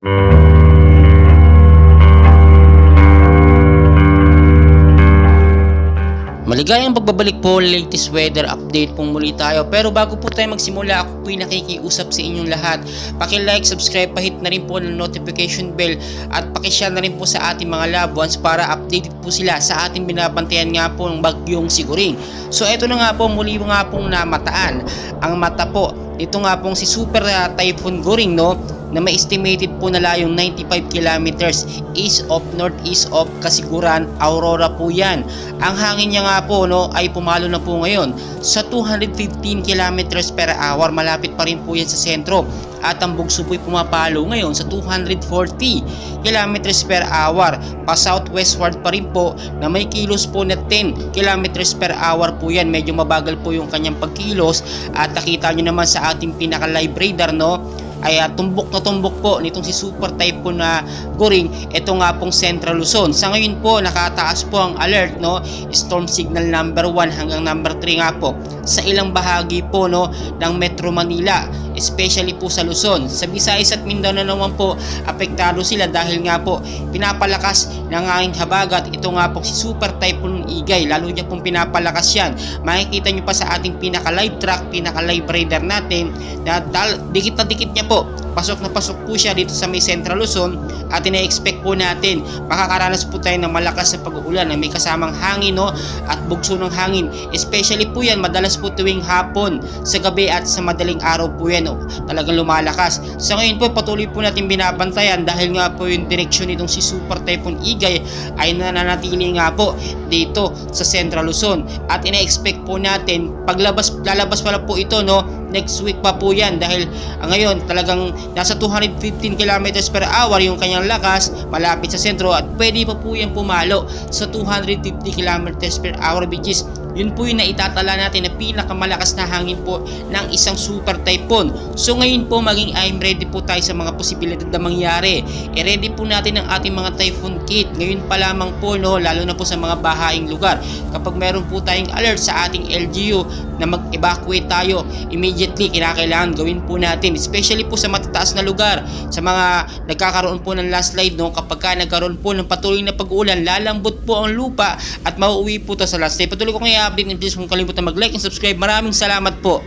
Maligayang pagbabalik po, latest weather update po muli tayo. Pero bago po tayo magsimula, ako po'y nakikiusap sa inyong lahat. Paki-like, subscribe, pahit na rin po ng notification bell at paki-share na rin po sa ating mga loved ones para updated po sila sa ating binabantayan nga po ng bagyong Siguring. So eto na nga po, muli nga pong namataan ang mata po. Ito nga pong si Super Typhoon Goring, no, na may estimated po na layong 95 kilometers east of northeast of Kasiguran, Aurora po yan. Ang hangin niya nga po, no, ay pumalo na po ngayon sa 215 kilometers per hour. Malapit pa rin po yan sa sentro. At ang bugso po'y pumapalo ngayon sa 240 kilometers per hour. Pa southwestward pa rin po na may kilos po na 10 kilometers per hour po yan. Medyo mabagal po yung kanyang pagkilos. At nakita nyo naman sa ating pinaka live radar, no, ay tumbok na tumbok po nitong si Super Typhoon na Goring. Ito nga pong Central Luzon. Sa ngayon po nakataas po ang alert, no, storm signal number 1 hanggang number 3 nga po sa ilang bahagi po, no, ng Metro Manila, especially po sa Luzon. Sa Visayas at Mindanao naman po apektado sila dahil nga po pinapalakas ng hangin habagat. Ito nga po si Super Typhoon Igay, lalo niya pong pinapalakas yan. Makikita nyo pa sa ating pinaka live track, pinaka live radar natin na dikit na dikit niya po, pasok na pasok po siya dito sa may Central Luzon. At ina-expect po natin makakaranas po tayo ng malakas na pag-uulan na may kasamang hangin, no, at bugso ng hangin. Especially po yan madalas po tuwing hapon, sa gabi at sa madaling araw po yan, no, talagang lumalakas. Sa ngayon po patuloy po natin binabantayan dahil nga po yung direksyon nitong si Super Typhoon Igay ay nananatili nga po dito sa Central Luzon. At ina-expect po natin lalabas pala po ito, no, next week pa po yan dahil ngayon talagang nasa 215 kilometers per hour yung kanyang lakas malapit sa sentro at pwede pa po yan pumalo sa 250 kilometers per hour, which is yun po yung naitatala natin na pinakamalakas na hangin po ng isang super typhoon. So ngayon po maging I'm ready po tayo sa mga posibilidad na mangyari. I-ready po natin ang ating mga typhoon kit ngayon pa lamang po, no, lalo na po sa mga bahaing lugar. Kapag meron po tayong alert sa ating LGU na mag-evacuate tayo, immediately kinakailangan gawin po natin, especially po sa matataas na lugar, sa mga nagkakaroon po ng landslide, no, kapag ka nagkaroon po ng patuloy na pag-uulan, lalambot po ang lupa at mauuwi po to sa landslide. Patuloy ko ngayon update, and please kung kalimutan mag-like and subscribe. Maraming salamat po.